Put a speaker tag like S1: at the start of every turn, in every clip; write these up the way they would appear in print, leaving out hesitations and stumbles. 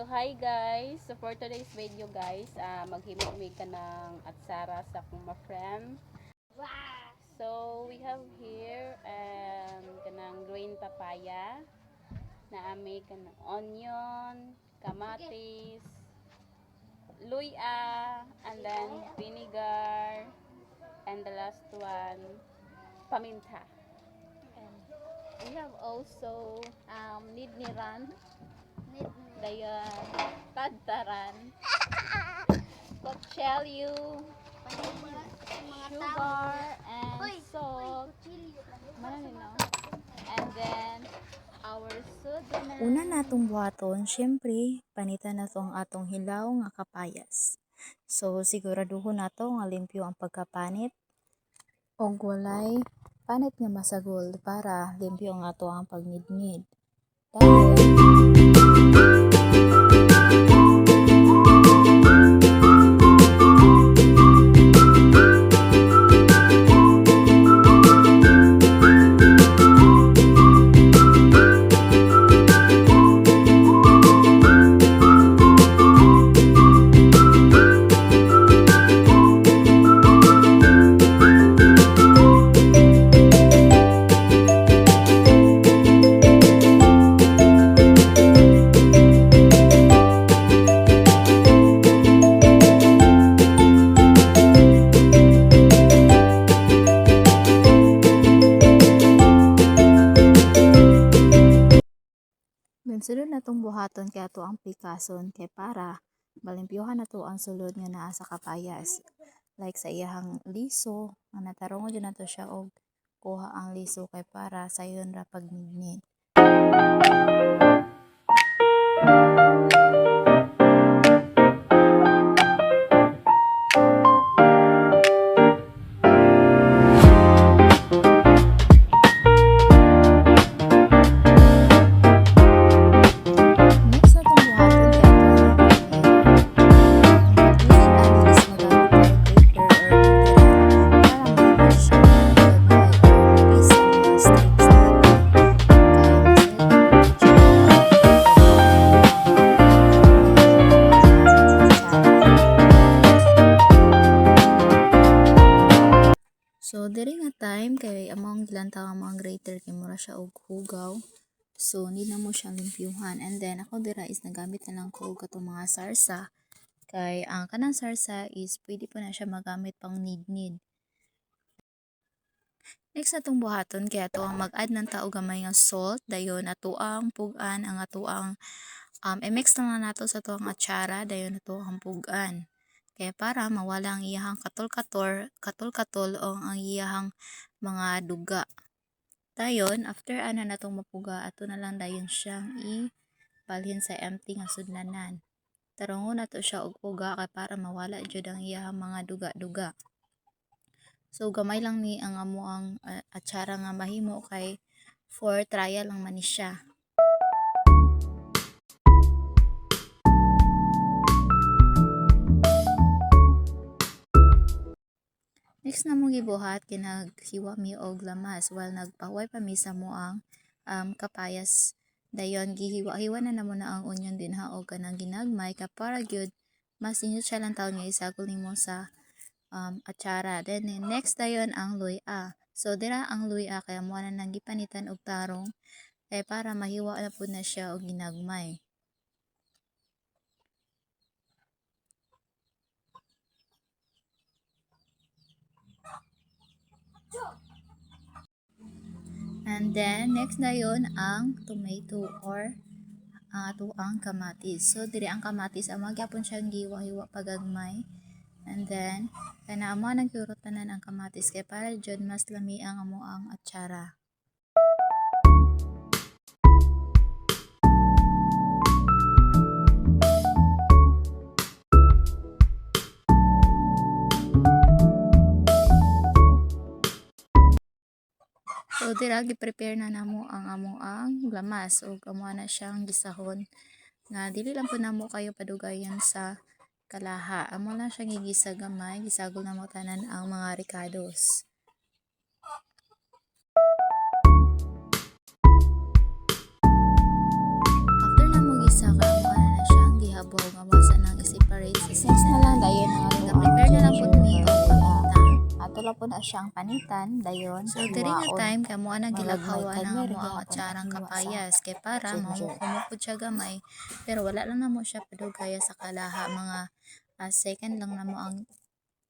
S1: hi guys. So for today's video guys, maghimig ka ng atsara sa akong mga friend. So we have here kanang green papaya, na ami kanang onion, kamatis, luya, and then vinegar, and the last one, paminta. We have also nidniran, dayon tadtaran, kutsilyo, sugar, and salt, and then our sudan.
S2: Una natong buhaton, syempre, panitan na to ang atong hilaw nga kapayas. So, siguraduhon nato nga limpyo ang pagkapanit o walay panit nga masagol para limpyo ang ato ang pagnidnid. Sunod na itong buhaton kaya ito ang pikason kay para malimpyohan na ito ang sulod nga naa sa kapayas. Like sa iyahang liso, ang natarong dyan na ito siya og kuha ang liso kay para sa yun ra pagnignid. So, diri nga time, kay among gilantaw ang mga grater, kay mura siya og hugaw. So, hindi na mo siyang limpyuhan. And then, ako dira is nagamit na lang ko og katong mga sarsa. Kay, ang kanang sarsa is, pwede po na siya magamit pang nid-nid. Next na itong buhaton, kaya ito ang mag-add ng tao gamay nga salt. Dayon, ato ang pugan, ang ato ang i-mix na nato sa ito ang atsara. Dayon, ato ang pugan. Kaya para mawala ang iyahang katol-katol o ang iyahang mga duga. Dayon, after ana natong mapuga, ato na lang dayon siyang ibalhin sa empty nga sudlanan. Tarongon nato siya og puga kay para mawala jud ang iyahang mga duga-duga. So gamay lang ni ang amo ang atsara nga mahimo kay for trial lang man ni siya. Next na mo gibuhat kinaghiwa mi og lamas while nagpahuway pa mi sa mo ang kapayas. Dayon gihiwa-hiwa na namo na ang onion din ha og kanang ginagmay ka para gyud mas inyo siya lang taon nga isagol nimo sa atsara. Then next dayon ang luya. So dira ang luya kay amo na nang gipanitan og tarong kay para mahiwa na pud na siya og ginagmay. And then, next na yon ang tomato or ato ang kamatis. So, diri ang kamatis, ang magyapon siyang giwa-hiwa pagagmay. And then, kana amo nang tanan ang kamatis kay para jud mas lami ang amo ang atsara. So, dira gi-prepare na namo ang amo ang lamas o amo na siyang gisahon nga dili lang po namo kayo padugayan sa kalaha. Amo lang siya gigisa gamay, gisagol na mo tanan ang mga ricados. After na mo gisa ka, amo na siyang ibabaw nga basa nang i-separate sa
S3: Next na lang dayon ang
S2: prepare na lang po mi og paminta.
S3: Ato lang po na siyang panitan dayon.
S2: So diri nga
S3: hiwaon.
S2: time kamo ana gilakawan
S3: Malagmay
S2: ang
S3: kami,
S2: amo ang
S3: hiwaon
S2: atsarang
S3: ang
S2: kapayas kay para
S3: Ginger.
S2: mamukod siya gamay pero wala lang namo siya padugaya sa kalaha mga second lang namo ang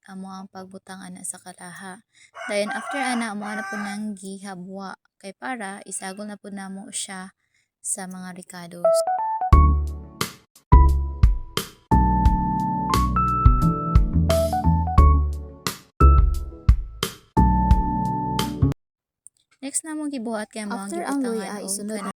S2: amo ang pagbutang ana sa kalaha. Dayon after ana amo ana po nang gihabwa kay para isagol na po namo siya sa mga ricados. Next na mo gibuhat kay mo ang
S3: After ang
S2: gibutangan
S3: luya,
S2: og
S3: isunod